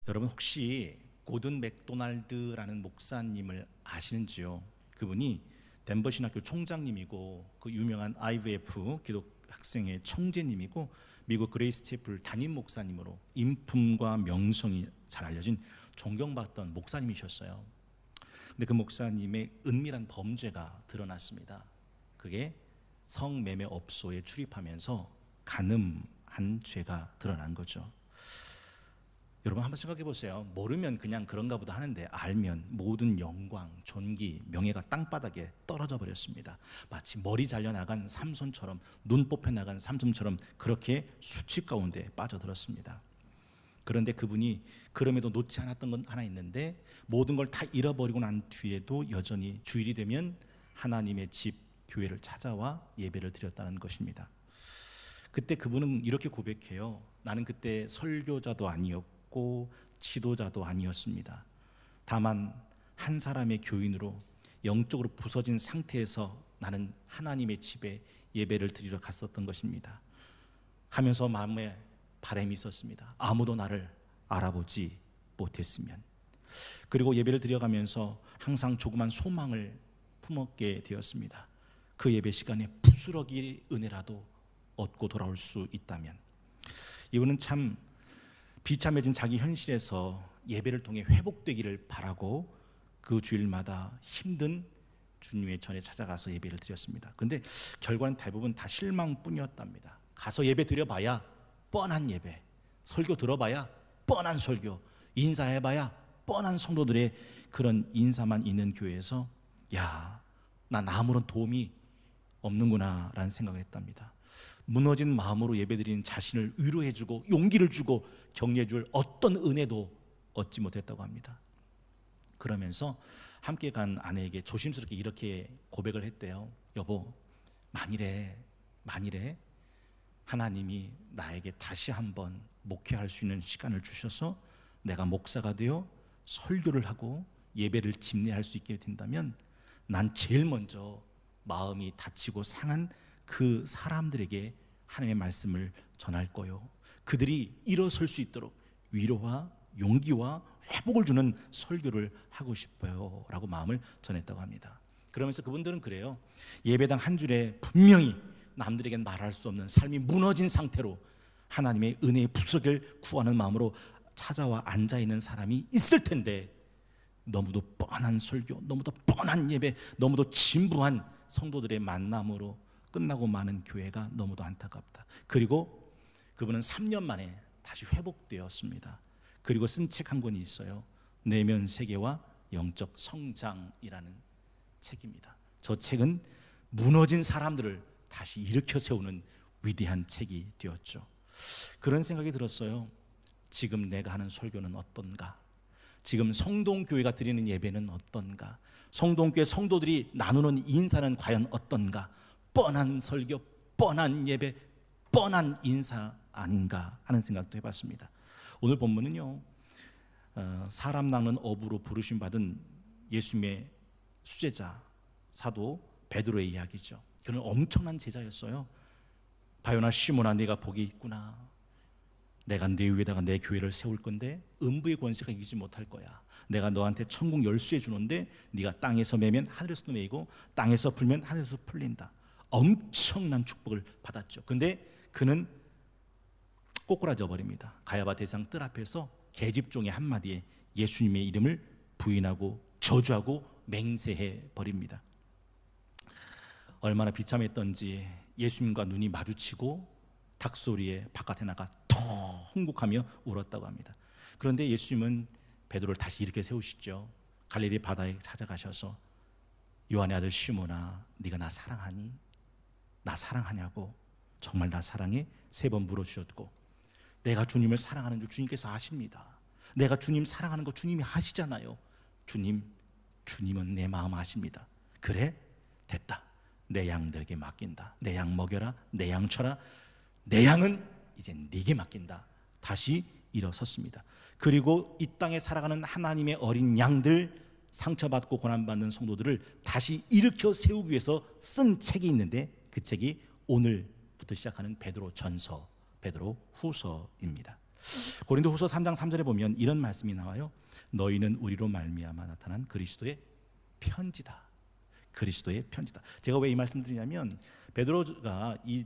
여러분 혹시 고든 맥도날드라는 목사님을 아시는지요? 그분이 덴버 신학교 총장님이고 그 유명한 IVF 기독 학생의 총재님이고 미국 그레이스 채플 담임 목사님으로 인품과 명성이 잘 알려진 존경받던 목사님이셨어요. 근데 그 목사님의 은밀한 범죄가 드러났습니다. 그게 성매매업소에 출입하면서 간음한 죄가 드러난 거죠. 여러분 한번 생각해 보세요. 모르면 그냥 그런가 보다 하는데 알면 모든 영광, 존귀, 명예가 땅바닥에 떨어져 버렸습니다. 마치 머리 잘려나간 삼손처럼, 눈 뽑혀나간 삼손처럼 그렇게 수치 가운데 빠져들었습니다. 그런데 그분이 그럼에도 놓지 않았던 건 하나 있는데, 모든 걸 다 잃어버리고 난 뒤에도 여전히 주일이 되면 하나님의 집, 교회를 찾아와 예배를 드렸다는 것입니다. 그때 그분은 이렇게 고백해요. 나는 그때 설교자도 아니었고 지도자도 아니었습니다. 다만 한 사람의 교인으로 영적으로 부서진 상태에서 나는 하나님의 집에 예배를 드리러 갔었던 것입니다. 하면서 마음에 바람이 있었습니다. 아무도 나를 알아보지 못했으면. 그리고 예배를 드려가면서 항상 조그만 소망을 품었게 되었습니다. 그 예배 시간에 부스러기 은혜라도 얻고 돌아올 수 있다면. 이분은 참 비참해진 자기 현실에서 예배를 통해 회복되기를 바라고 그 주일마다 힘든 주님의 전에 찾아가서 예배를 드렸습니다. 그런데 결과는 대부분 다 실망뿐이었답니다. 가서 예배 드려봐야 뻔한 예배, 설교 들어봐야 뻔한 설교, 인사해봐야 뻔한 성도들의 그런 인사만 있는 교회에서 야, 난 아무런 도움이 없는구나 라는 생각을 했답니다. 무너진 마음으로 예배드리는 자신을 위로해주고 용기를 주고 격려해줄 어떤 은혜도 얻지 못했다고 합니다. 그러면서 함께 간 아내에게 조심스럽게 이렇게 고백을 했대요. 여보, 만일에 하나님이 나에게 다시 한번 목회할 수 있는 시간을 주셔서 내가 목사가 되어 설교를 하고 예배를 집례할 수 있게 된다면 난 제일 먼저 마음이 다치고 상한 그 사람들에게 하나님의 말씀을 전할 거요. 그들이 일어설 수 있도록 위로와 용기와 회복을 주는 설교를 하고 싶어요 라고 마음을 전했다고 합니다. 그러면서 그분들은 그래요. 예배당 한 줄에 분명히 남들에겐 말할 수 없는 삶이 무너진 상태로 하나님의 은혜의 부스러기를 구하는 마음으로 찾아와 앉아있는 사람이 있을 텐데, 너무도 뻔한 설교, 너무도 뻔한 예배, 너무도 진부한 성도들의 만남으로 끝나고 마는 교회가 너무도 안타깝다. 그리고 그분은 3년 만에 다시 회복되었습니다. 그리고 쓴 책 한 권이 있어요. 내면 세계와 영적 성장이라는 책입니다. 저 책은 무너진 사람들을 다시 일으켜 세우는 위대한 책이 되었죠. 그런 생각이 들었어요. 지금 내가 하는 설교는 어떤가? 지금 성동교회가 드리는 예배는 어떤가? 성동교회 성도들이 나누는 인사는 과연 어떤가? 뻔한 설교, 뻔한 예배, 뻔한 인사 아닌가 하는 생각도 해봤습니다. 오늘 본문은요, 사람 낚는 어부로 부르심 받은 예수님의 수제자 사도 베드로의 이야기죠. 그는 엄청난 제자였어요. 바요나 시몬아, 네가 복이 있구나. 내가 네 위에다가 내 교회를 세울 건데 음부의 권세가 이기지 못할 거야. 내가 너한테 천국 열쇠 주는데 네가 땅에서 매면 하늘에서도 매이고 땅에서 풀면 하늘에서 풀린다. 엄청난 축복을 받았죠. 근데 그는 꼬꾸라져 버립니다. 가야바 대상 뜰 앞에서 계집종의 한마디에 예수님의 이름을 부인하고 저주하고 맹세해 버립니다. 얼마나 비참했던지 예수님과 눈이 마주치고 닭소리에 바깥에 나가 통곡하며 울었다고 합니다. 그런데 예수님은 베드로를 다시 이렇게 세우시죠. 갈릴리 바다에 찾아가셔서 요한의 아들 시몬아, 네가 나 사랑하니? 나 사랑하냐고. 정말 나 사랑해? 3번 물어주셨고, 내가 주님을 사랑하는 줄 주님께서 아십니다. 내가 주님 사랑하는 거 주님이 아시잖아요. 주님은 내 마음 아십니다. 그래? 됐다. 내 양들에게 맡긴다. 내 양 먹여라. 내 양 쳐라. 내 양은 이제 네게 맡긴다. 다시 일어섰습니다. 그리고 이 땅에 살아가는 하나님의 어린 양들, 상처받고 고난받는 성도들을 다시 일으켜 세우기 위해서 쓴 책이 있는데, 그 책이 오늘부터 시작하는 베드로 전서, 베드로 후서입니다. 고린도후서 3장 3절에 보면 이런 말씀이 나와요. 너희는 우리로 말미암아 나타난 그리스도의 편지다. 그리스도의 편지다. 제가 왜 이 말씀 드리냐면 베드로가 이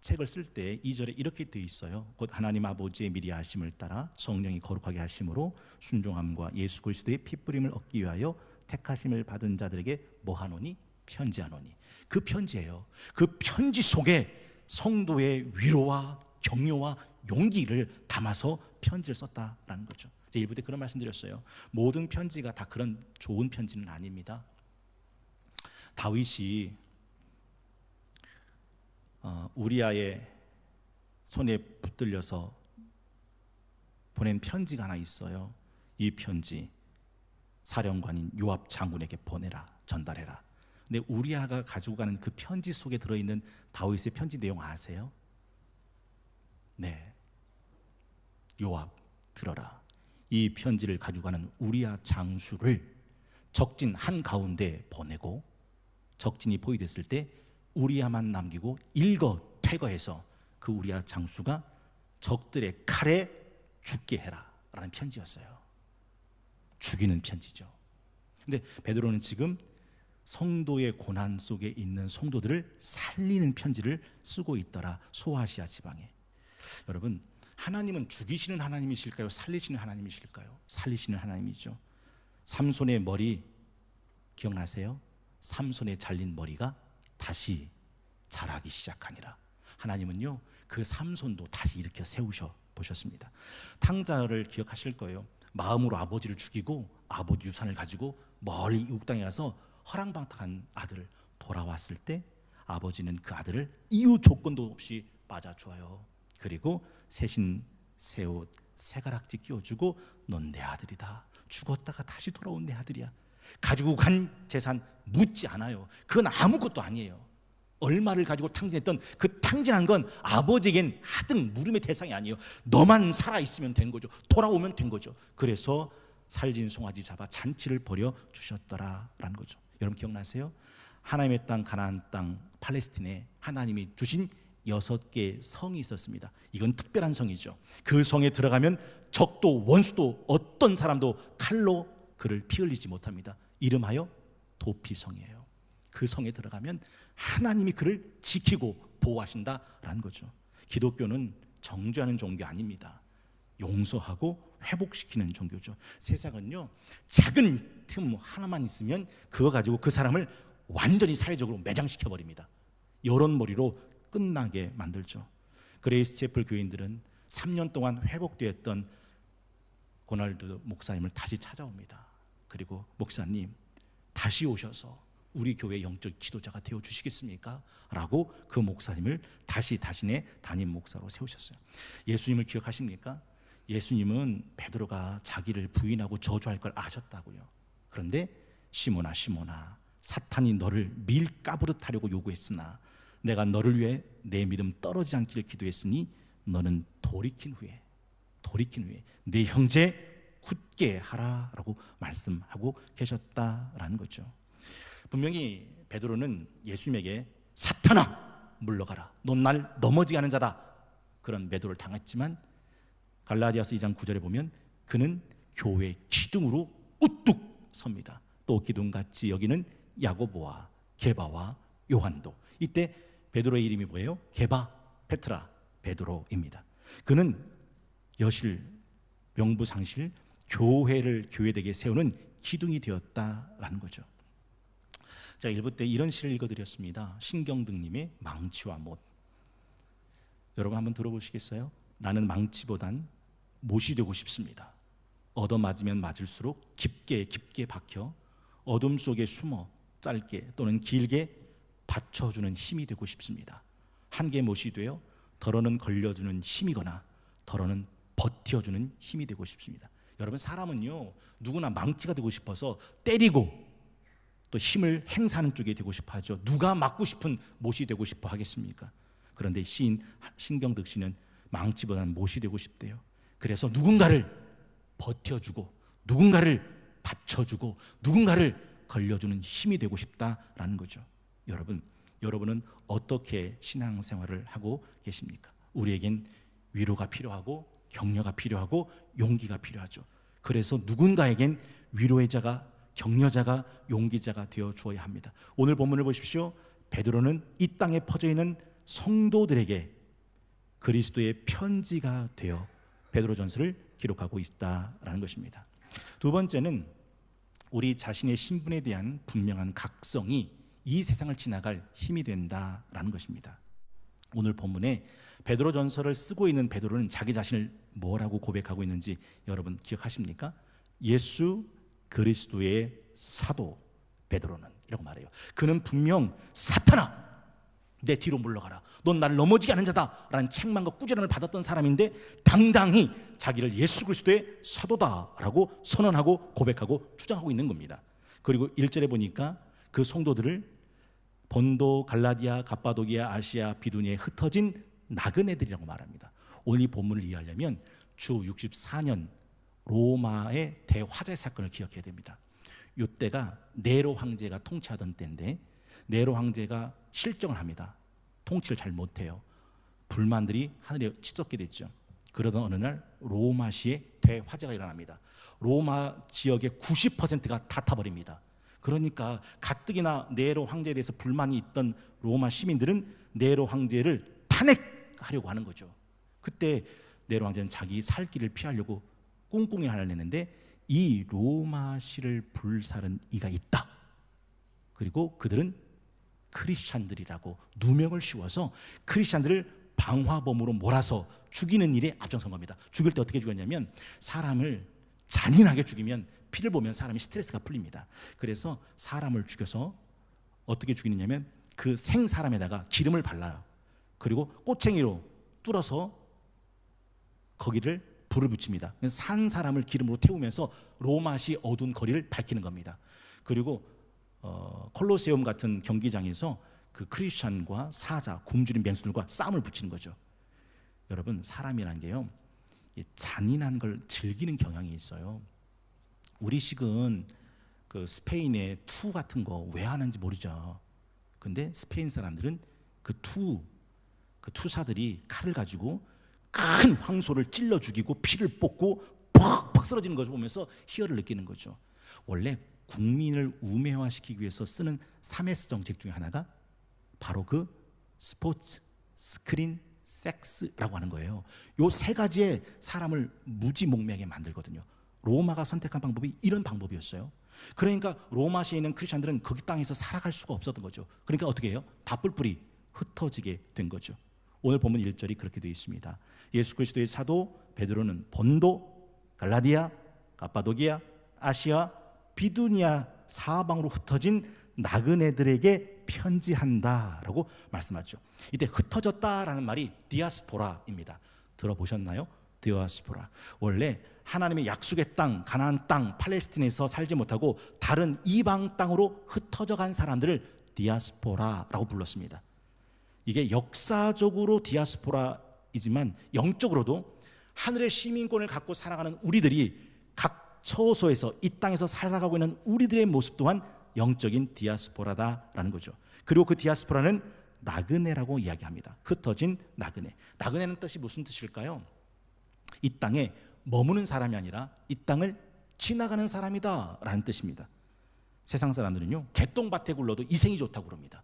책을 쓸 때 2절에 이렇게 되어 있어요. 곧 하나님 아버지의 미리 하심을 따라 성령이 거룩하게 하심으로 순종함과 예수 그리스도의 피뿌림을 얻기 위하여 택하심을 받은 자들에게 뭐하노니? 편지하노니. 그 편지예요. 그 편지 속에 성도의 위로와 격려와 용기를 담아서 편지를 썼다라는 거죠. 제 1부 때 그런 말씀 드렸어요. 모든 편지가 다 그런 좋은 편지는 아닙니다. 다윗이 우리아의 손에 붙들려서 보낸 편지가 하나 있어요. 이 편지 사령관인 요압 장군에게 보내라, 전달해라. 근데 우리아가 가지고 가는 그 편지 속에 들어있는 다윗의 편지 내용 아세요? 네, 요압 들어라. 이 편지를 가지고 가는 우리아 장수를 적진 한가운데 보내고 적진이 포위됐을 때 우리아만 남기고 일거 퇴거해서 그 우리아 장수가 적들의 칼에 죽게 해라 라는 편지였어요. 죽이는 편지죠. 근데 베드로는 지금 성도의 고난 속에 있는 성도들을 살리는 편지를 쓰고 있더라. 소아시아 지방에. 여러분, 하나님은 죽이시는 하나님이실까요? 살리시는 하나님이실까요? 살리시는 하나님이죠. 삼손의 머리 기억나세요? 삼손의 잘린 머리가 다시 자라기 시작하니라. 하나님은요, 그 삼손도 다시 일으켜 세우셔 보셨습니다. 탕자를 기억하실 거예요. 마음으로 아버지를 죽이고 아버지 유산을 가지고 멀리 이국 땅에 가서 허랑방탕한 아들을 돌아왔을 때 아버지는 그 아들을 이유 조건도 없이 맞아줘요. 그리고 새신 새옷 새가락지 끼워주고 넌 내 아들이다. 죽었다가 다시 돌아온 내 아들이야. 가지고 간 재산 묻지 않아요. 그건 아무것도 아니에요. 얼마를 가지고 탕진했던 그 탕진한 건 아버지에겐 하등 물음의 대상이 아니에요. 너만 살아있으면 된 거죠. 돌아오면 된 거죠. 그래서 살진 송아지 잡아 잔치를 벌여 주셨더라라는 거죠. 여러분 기억나세요? 하나님의 땅 가나안 땅 팔레스틴에 하나님이 주신 6개의 성이 있었습니다. 이건 특별한 성이죠. 그 성에 들어가면 적도 원수도 어떤 사람도 칼로 그를 피 흘리지 못합니다. 이름하여 도피성이에요. 그 성에 들어가면 하나님이 그를 지키고 보호하신다라는 거죠. 기독교는 정죄하는 종교 아닙니다. 용서하고 회복시키는 종교죠. 세상은요, 작은 틈 하나만 있으면 그거 가지고 그 사람을 완전히 사회적으로 매장시켜 버립니다. 이런 머리로 끝나게 만들죠. 그레이스 채플 교인들은 3년 동안 회복되었던 고날드 목사님을 다시 찾아옵니다. 그리고 목사님 다시 오셔서 우리 교회 영적 지도자가 되어 주시겠습니까? 라고 그 목사님을 다시 자신의 담임 목사로 세우셨어요. 예수님을 기억하십니까? 예수님은 베드로가 자기를 부인하고 저주할 걸 아셨다고요. 그런데 시몬아 시몬아 사탄이 너를 밀가부릇 하려고 요구했으나 내가 너를 위해 내 믿음 떨어지지 않기를 기도했으니 너는 돌이킨 후에 내 형제 굳게 하라라고 말씀하고 계셨다라는 거죠. 분명히 베드로는 예수님에게 사탄아 물러가라, 넌 날 넘어지게 하는 자다, 그런 매도를 당했지만 갈라디아서 2장 9절에 보면 그는 교회의 기둥으로 우뚝 섭니다. 또 기둥같이 여기는 야고보와 게바와 요한도. 이때 베드로의 이름이 뭐예요? 게바, 페트라, 베드로입니다. 그는 여실, 명부상실, 교회를 교회되게 세우는 기둥이 되었다라는 거죠. 제가 1부 때 이런 시를 읽어드렸습니다. 신경등님의 망치와 못. 여러분 한번 들어보시겠어요? 나는 망치보단 못이 되고 싶습니다. 얻어맞으면 맞을수록 깊게 깊게 박혀 어둠 속에 숨어 짧게 또는 길게 받쳐주는 힘이 되고 싶습니다. 한 개 못이 되어 덜어는 걸려주는 힘이거나 덜어는 버텨주는 힘이 되고 싶습니다. 여러분 사람은요 누구나 망치가 되고 싶어서 때리고 또 힘을 행사하는 쪽에 되고 싶어 하죠. 누가 맞고 싶은 못이 되고 싶어 하겠습니까? 그런데 시인 신경득 씨는 망치보다는 못이 되고 싶대요. 그래서 누군가를 버텨주고 누군가를 받쳐주고 누군가를 걸려주는 힘이 되고 싶다라는 거죠. 여러분은 어떻게 신앙생활을 하고 계십니까? 우리에겐 위로가 필요하고 격려가 필요하고 용기가 필요하죠. 그래서 누군가에겐 위로의 자가, 격려자가, 용기자가 되어 주어야 합니다. 오늘 본문을 보십시오. 베드로는 이 땅에 퍼져 있는 성도들에게 그리스도의 편지가 되어 베드로전서를 기록하고 있다라는 것입니다. 두 번째는 우리 자신의 신분에 대한 분명한 각성이 이 세상을 지나갈 힘이 된다라는 것입니다. 오늘 본문에 베드로전서를 쓰고 있는 베드로는 자기 자신을 뭐라고 고백하고 있는지 여러분 기억하십니까? 예수 그리스도의 사도 베드로는 이라고 말해요. 그는 분명 사탄아 내 뒤로 물러가라, 넌 나를 넘어지게 하는 자다라는 책망과 꾸지람을 받았던 사람인데 당당히 자기를 예수 그리스도의 사도다라고 선언하고 고백하고 주장하고 있는 겁니다. 그리고 1절에 보니까 그 성도들을 본도, 갈라디아, 갑바도기아, 아시아, 비두니아에 흩어진 나그네들이라고 말합니다. 오늘 이 본문을 이해하려면 주 64년 로마의 대화재 사건을 기억해야 됩니다. 이때가 네로 황제가 통치하던 때인데 네로 황제가 실정을 합니다. 통치를 잘 못해요. 불만들이 하늘에 치솟게 됐죠. 그러던 어느 날 로마시에 대화재가 일어납니다. 로마 지역의 90%가 다 타버립니다. 그러니까 가뜩이나 네로 황제에 대해서 불만이 있던 로마 시민들은 네로 황제를 탄핵하려고 하는 거죠. 그때 네로 황제는 자기 살 길을 피하려고 꿍꿍이 하려 했는데 이 로마시를 불살은 이가 있다. 그리고 그들은 크리스찬들이라고 누명을 씌워서 크리스찬들을 방화범으로 몰아서 죽이는 일에 앞장선 겁니다. 죽일 때 어떻게 죽였냐면 사람을 잔인하게 죽이면 피를 보면 사람이 스트레스가 풀립니다. 그래서 사람을 죽여서 어떻게 죽이느냐면 그 생 사람에다가 기름을 발라요. 그리고 꼬챙이로 뚫어서 거기를 불을 붙입니다. 산 사람을 기름으로 태우면서 로마시 어두운 거리를 밝히는 겁니다. 그리고 콜로세움 같은 경기장에서 그 크리스찬과 사자, 굶주린 맹수들과 싸움을 붙이는 거죠. 여러분, 사람이란 게요, 잔인한 걸 즐기는 경향이 있어요. 우리식은 그 스페인의 투 같은 거 왜 하는지 모르죠. 근데 스페인 사람들은 그 투사들이 칼을 가지고 큰 황소를 찔러 죽이고 피를 뽑고 퍽퍽 쓰러지는 것을 보면서 희열을 느끼는 거죠. 원래 국민을 우매화시키기 위해서 쓰는 3S 정책 중에 하나가 바로 그 스포츠, 스크린, 섹스라고 하는 거예요. 요 세 가지에 사람을 무지몽매하게 만들거든요. 로마가 선택한 방법이 이런 방법이었어요. 그러니까 로마시에 있는 크리스천들은 거기 땅에서 살아갈 수가 없었던 거죠. 그러니까 어떻게 해요? 다 뿔뿔이 흩어지게 된 거죠. 오늘 본문 1절이 그렇게 되어 있습니다. 예수 그리스도의 사도 베드로는 본도, 갈라디아, 갑바도기아, 아시아, 비두니아 사방으로 흩어진 나그네들에게 편지한다라고 말씀하죠. 이때 흩어졌다라는 말이 디아스포라입니다. 들어보셨나요? 디아스포라. 원래 하나님의 약속의 땅, 가나안 땅, 팔레스틴에서 살지 못하고 다른 이방 땅으로 흩어져 간 사람들을 디아스포라라고 불렀습니다. 이게 역사적으로 디아스포라이지만 영적으로도 하늘의 시민권을 갖고 살아가는 우리들이 각 처소에서 이 땅에서 살아가고 있는 우리들의 모습 또한 영적인 디아스포라다라는 거죠. 그리고 그 디아스포라는 나그네라고 이야기합니다. 흩어진 나그네. 나그네는 뜻이 무슨 뜻일까요? 이 땅에 머무는 사람이 아니라 이 땅을 지나가는 사람이다 라는 뜻입니다. 세상 사람들은요, 개똥밭에 굴러도 이생이 좋다고 그럽니다.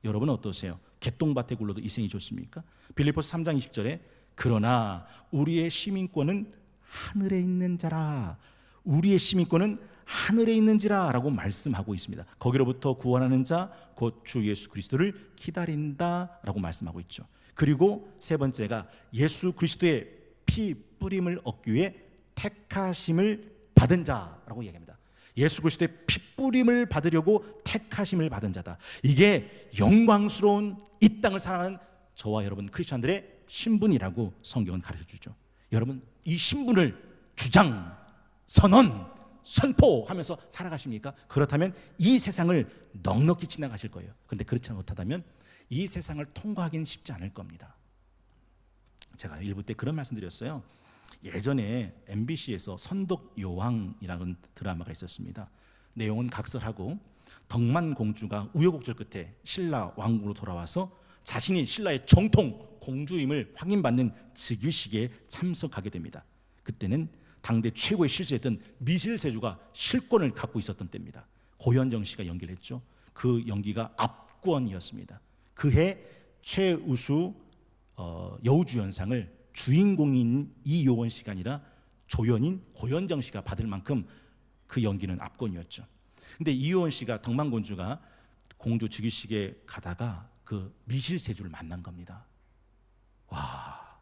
여러분은 어떠세요? 개똥밭에 굴러도 이생이 좋습니까? 빌립보서 3장 20절에 그러나 우리의 시민권은 하늘에 있는 자라, 우리의 시민권은 하늘에 있는지라 라고 말씀하고 있습니다. 거기로부터 구원하는 자 곧 주 예수 그리스도를 기다린다 라고 말씀하고 있죠. 그리고 세 번째가 예수 그리스도의 피 뿌림을 얻기 위해 택하심을 받은 자라고 이야기합니다. 예수 그리스도의 피 뿌림을 받으려고 택하심을 받은 자다. 이게 영광스러운 이 땅을 살아가는 저와 여러분 크리스천들의 신분이라고 성경은 가르쳐주죠. 여러분, 이 신분을 주장, 선언, 선포하면서 살아가십니까? 그렇다면 이 세상을 넉넉히 지나가실 거예요. 그런데 그렇지 못하다면 이 세상을 통과하기는 쉽지 않을 겁니다. 제가 일부 때 그런 말씀 드렸어요. 예전에 MBC에서 선덕여왕이라는 드라마가 있었습니다. 내용은 각설하고 덕만 공주가 우여곡절 끝에 신라 왕국으로 돌아와서 자신이 신라의 정통 공주임을 확인받는 즉위식에 참석하게 됩니다. 그때는 당대 최고의 실세였던 미실세주가 실권을 갖고 있었던 때입니다. 고현정 씨가 연기를 했죠. 그 연기가 압권이었습니다. 그해 최우수 여우주연상을 주인공인 이요원 씨가 아니라 조연인 고현정 씨가 받을 만큼 그 연기는 압권이었죠. 근데 이요원 씨가 덕망공주가 공주 즉위식에 가다가 그 미실세주를 만난 겁니다. 와,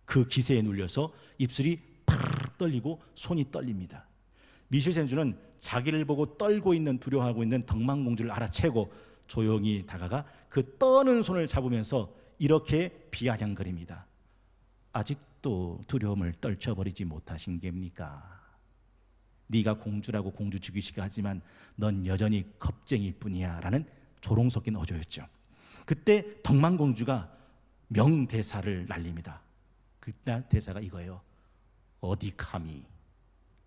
그 기세에 눌려서 입술이 파르르 떨리고 손이 떨립니다. 미실세주는 자기를 보고 떨고 있는, 두려워하고 있는 덕망공주를 알아채고 조용히 다가가 그 떠는 손을 잡으면서 이렇게 비아냥거립니다. 아직도 두려움을 떨쳐버리지 못하신 겁니까? 네가 공주라고 공주 즉위식 하지만 넌 여전히 겁쟁이일 뿐이야 라는 조롱 섞인 어조였죠. 그때 덕망공주가 명대사를 날립니다. 그때 대사가 이거예요. 어디 감히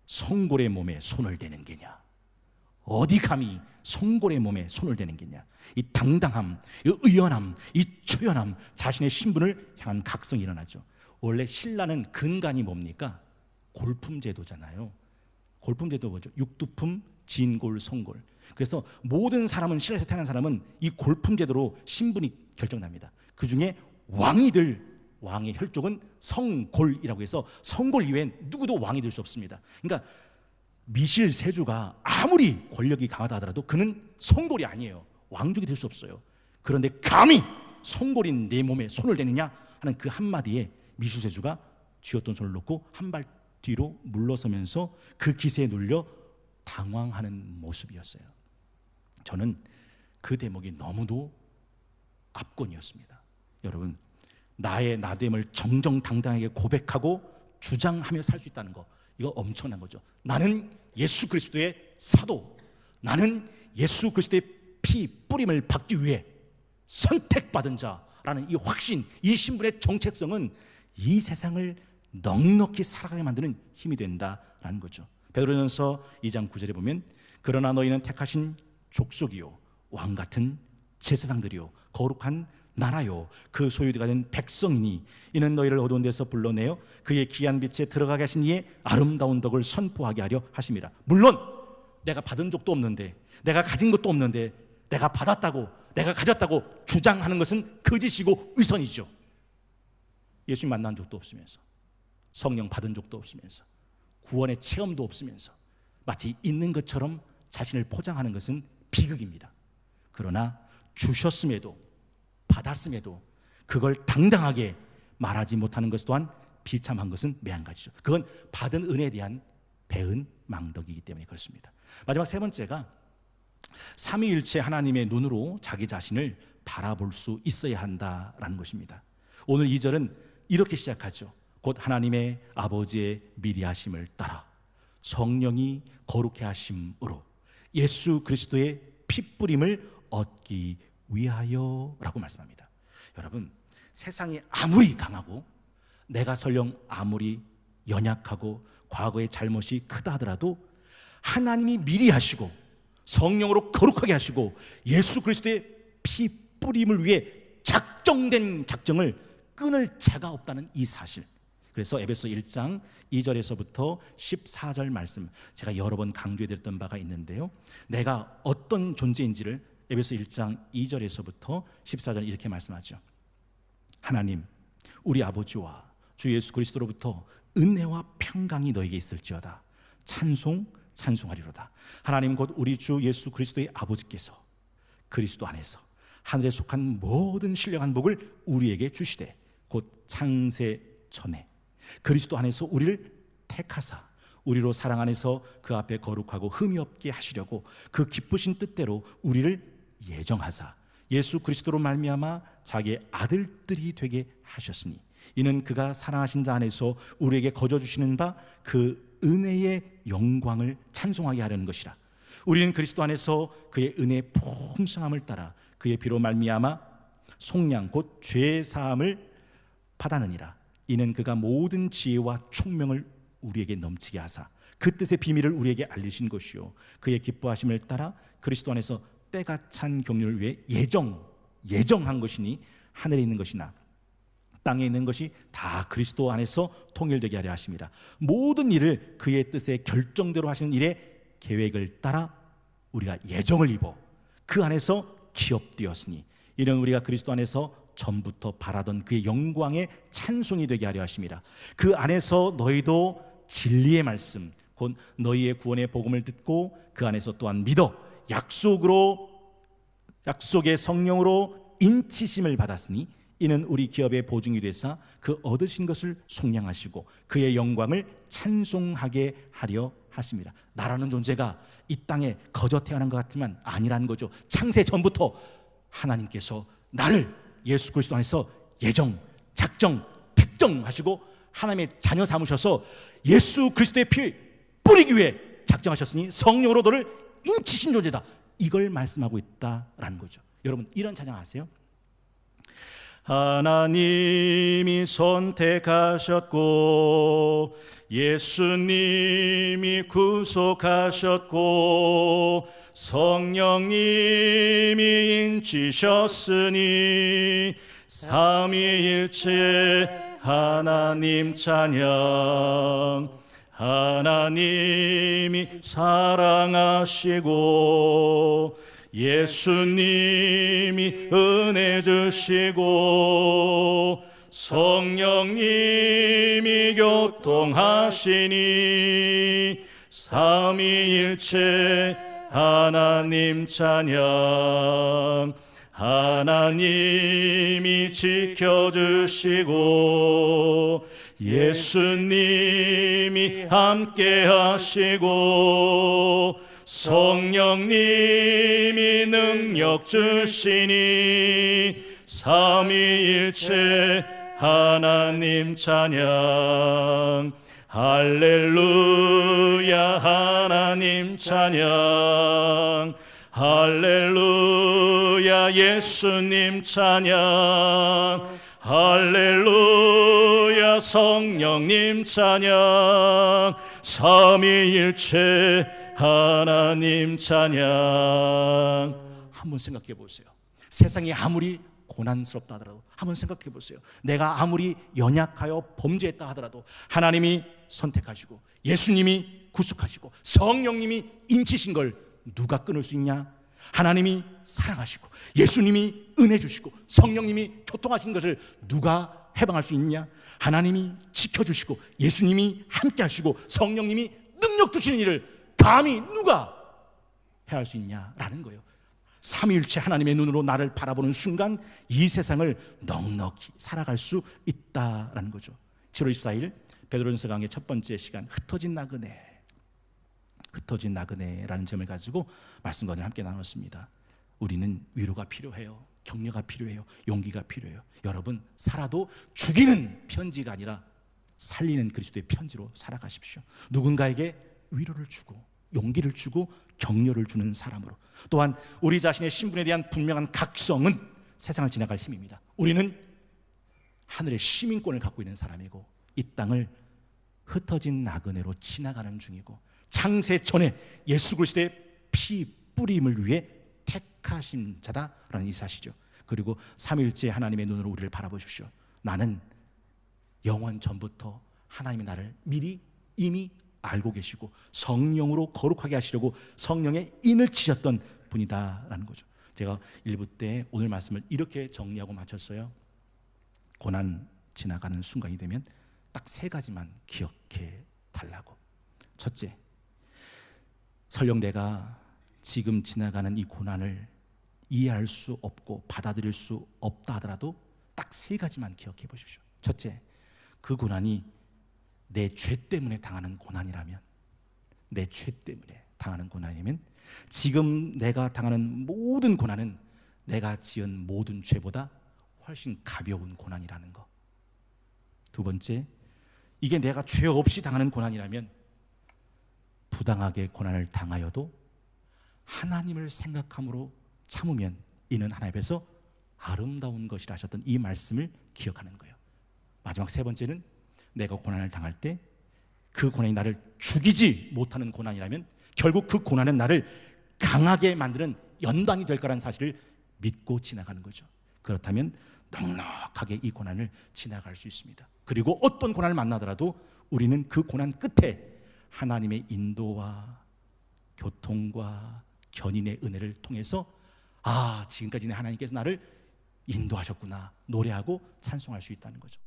송골의 몸에 손을 대는 게냐? 어디 감히 송골의 몸에 손을 대는 게냐? 이 당당함, 이 의연함, 이 초연함, 자신의 신분을 향한 각성이 일어나죠. 원래 신라는 근간이 뭡니까? 골품제도잖아요. 골품제도 뭐죠? 육두품, 진골, 성골. 그래서 모든 사람은, 신라에서 태어난 사람은 이 골품제도로 신분이 결정납니다. 그 중에 왕의 혈족은 성골이라고 해서 성골 이외엔 누구도 왕이 될 수 없습니다. 그러니까 미실세주가 아무리 권력이 강하다 하더라도 그는 성골이 아니에요. 왕족이 될 수 없어요. 그런데 감히 성골인 내 몸에 손을 대느냐 하는 그 한마디에 미실세주가 쥐었던 손을 놓고 한 발 뒤로 물러서면서 그 기세에 눌려 당황하는 모습이었어요. 저는 그 대목이 너무도 압권이었습니다. 여러분, 나의 나됨을 정정당당하게 고백하고 주장하며 살 수 있다는 거, 이거 엄청난 거죠. 나는 예수 그리스도의 사도, 나는 예수 그리스도의 피 뿌림을 받기 위해 선택받은 자라는 이 확신, 이 신분의 정체성은 이 세상을 넉넉히 살아가게 만드는 힘이 된다라는 거죠. 베드로전서 2장 9절에 보면 그러나 너희는 택하신 족속이요 왕 같은 제사장들이요 거룩한 나라요 그 소유가 된 백성이니 이는 너희를 어두운 데서 불러내어 그의 귀한 빛에 들어가게 하신 이의 아름다운 덕을 선포하게 하려 하심이라. 물론 내가 받은 적도 없는데, 내가 가진 것도 없는데, 내가 받았다고, 내가 가졌다고 주장하는 것은 거짓이고 위선이죠. 예수님 만난 적도 없으면서, 성령 받은 적도 없으면서, 구원의 체험도 없으면서 마치 있는 것처럼 자신을 포장하는 것은 비극입니다. 그러나 주셨음에도 받았음에도 그걸 당당하게 말하지 못하는 것 또한 비참한 것은 매한가지죠. 그건 받은 은혜에 대한 배은 망덕이기 때문에 그렇습니다. 마지막 세 번째가 삼위일체 하나님의 눈으로 자기 자신을 바라볼 수 있어야 한다라는 것입니다. 오늘 2절은 이렇게 시작하죠. 곧 하나님의 아버지의 미리하심을 따라 성령이 거룩해 하심으로 예수 그리스도의 핏뿌림을 얻기 위하여 라고 말씀합니다. 여러분, 세상이 아무리 강하고 내가 설령 아무리 연약하고 과거의 잘못이 크다 하더라도 하나님이 미리 하시고 성령으로 거룩하게 하시고 예수 그리스도의 핏뿌림을 위해 작정된 작정을 끊을 자가 없다는 이 사실. 그래서 에베소 1장 2절에서부터 14절 말씀, 제가 여러 번 강조해드렸던 바가 있는데요, 내가 어떤 존재인지를 에베소 1장 2절에서부터 14절 이렇게 말씀하죠. 하나님 우리 아버지와 주 예수 그리스도로부터 은혜와 평강이 너에게 있을지어다. 찬송하리로다. 하나님 곧 우리 주 예수 그리스도의 아버지께서 그리스도 안에서 하늘에 속한 모든 신령한 복을 우리에게 주시되 곧 창세 전에 그리스도 안에서 우리를 택하사 우리로 사랑 안에서 그 앞에 거룩하고 흠이 없게 하시려고 그 기쁘신 뜻대로 우리를 예정하사 예수 그리스도로 말미암아 자기의 아들들이 되게 하셨으니 이는 그가 사랑하신 자 안에서 우리에게 거저 주시는 바 그 은혜의 영광을 찬송하게 하려는 것이라. 우리는 그리스도 안에서 그의 은혜의 풍성함을 따라 그의 피로 말미암아 속량 곧 죄 사함을 받았느니라. 이는 그가 모든 지혜와 총명을 우리에게 넘치게 하사 그 뜻의 비밀을 우리에게 알리신 것이요 그의 기뻐하심을 따라 그리스도 안에서 때가 찬 경륜을 위해 예정한 것이니 하늘에 있는 것이나 땅에 있는 것이 다 그리스도 안에서 통일되게 하려 하십니다. 모든 일을 그의 뜻의 결정대로 하시는 일의 계획을 따라 우리가 예정을 입어 그 안에서 기업되었으니 이는 우리가 그리스도 안에서 전부터 바라던 그의 영광의 찬송이 되게 하려 하십니다. 그 안에서 너희도 진리의 말씀 곧 너희의 구원의 복음을 듣고 그 안에서 또한 믿어 약속의 성령으로 인치심을 받았으니 이는 우리 기업의 보증이 되사 그 얻으신 것을 속량하시고 그의 영광을 찬송하게 하려 하십니다. 나라는 존재가 이 땅에 거저 태어난 것 같지만 아니라는 거죠. 창세 전부터 하나님께서 나를 예수 그리스도 안에서 예정, 작정, 특정하시고 하나님의 자녀 삼으셔서 예수 그리스도의 피 뿌리기 위해 작정하셨으니 성령으로 너를 인치신 존재다. 이걸 말씀하고 있다라는 거죠. 여러분 이런 찬양 아세요? 하나님이 선택하셨고 예수님이 구속하셨고 성령님이 인치셨으니 삼위일체 하나님 찬양. 하나님이 사랑하시고 예수님이 은혜 주시고 성령님이 교통하시니 삼위일체 하나님 찬양. 하나님이 지켜주시고 예수님이 함께 하시고 성령님이 능력 주시니 삼위일체 하나님 찬양. 할렐루야 하나님 찬양. 할렐루야 예수님 찬양. 할렐루야 성령님 찬양. 삼위일체 하나님 찬양. 한번 생각해 보세요. 세상이 아무리 고난스럽다 하더라도 한번 생각해 보세요. 내가 아무리 연약하여 범죄했다 하더라도 하나님이 선택하시고 예수님이 구속하시고 성령님이 인치신 걸 누가 끊을 수 있냐? 하나님이 사랑하시고 예수님이 은혜 주시고 성령님이 교통하신 것을 누가 해방할 수 있냐? 하나님이 지켜주시고 예수님이 함께 하시고 성령님이 능력 주시는 일을 감히 누가 해야 할 수 있냐라는 거예요. 삼위일체 하나님의 눈으로 나를 바라보는 순간 이 세상을 넉넉히 살아갈 수 있다라는 거죠. 7월 24일 베드로전서 강의 첫 번째 시간 흩어진 나그네라는 점을 가지고 말씀과 함께 나눴습니다. 우리는 위로가 필요해요. 격려가 필요해요. 용기가 필요해요. 여러분 살아도 죽이는 편지가 아니라 살리는 그리스도의 편지로 살아가십시오. 누군가에게 위로를 주고 용기를 주고 격려를 주는 사람으로. 또한 우리 자신의 신분에 대한 분명한 각성은 세상을 지나갈 힘입니다. 우리는 하늘의 시민권을 갖고 있는 사람이고 이 땅을 흩어진 나그네로 지나가는 중이고 창세 전에 예수 그리스도의 피 뿌림을 위해 택하신 자다라는 이 사실이죠. 그리고 삼위일체 하나님의 눈으로 우리를 바라보십시오. 나는 영원 전부터 하나님이 나를 미리 이미 알고 계시고 성령으로 거룩하게 하시려고 성령의 인을 치셨던 분이다라는 거죠. 제가 1부 때 오늘 말씀을 이렇게 정리하고 마쳤어요. 고난 지나가는 순간이 되면 딱 3가지만 기억해 달라고. 첫째, 설령 내가 지금 지나가는 이 고난을 이해할 수 없고 받아들일 수 없다 하더라도 딱 3가지만 기억해 보십시오. 첫째, 그 고난이 내 죄 때문에 당하는 고난이라면, 내 죄 때문에 당하는 고난이면 지금 내가 당하는 모든 고난은 내가 지은 모든 죄보다 훨씬 가벼운 고난이라는 거. 두 번째, 이게 내가 죄 없이 당하는 고난이라면 부당하게 고난을 당하여도 하나님을 생각함으로 참으면 이는 하나님 앞에서 아름다운 것이라 하셨던 이 말씀을 기억하는 거예요. 마지막 3번째는 내가 고난을 당할 때 그 고난이 나를 죽이지 못하는 고난이라면 결국 그 고난은 나를 강하게 만드는 연단이 될 거라는 사실을 믿고 지나가는 거죠. 그렇다면 넉넉하게 이 고난을 지나갈 수 있습니다. 그리고 어떤 고난을 만나더라도 우리는 그 고난 끝에 하나님의 인도와 교통과 견인의 은혜를 통해서 지금까지는 하나님께서 나를 인도하셨구나 노래하고 찬송할 수 있다는 거죠.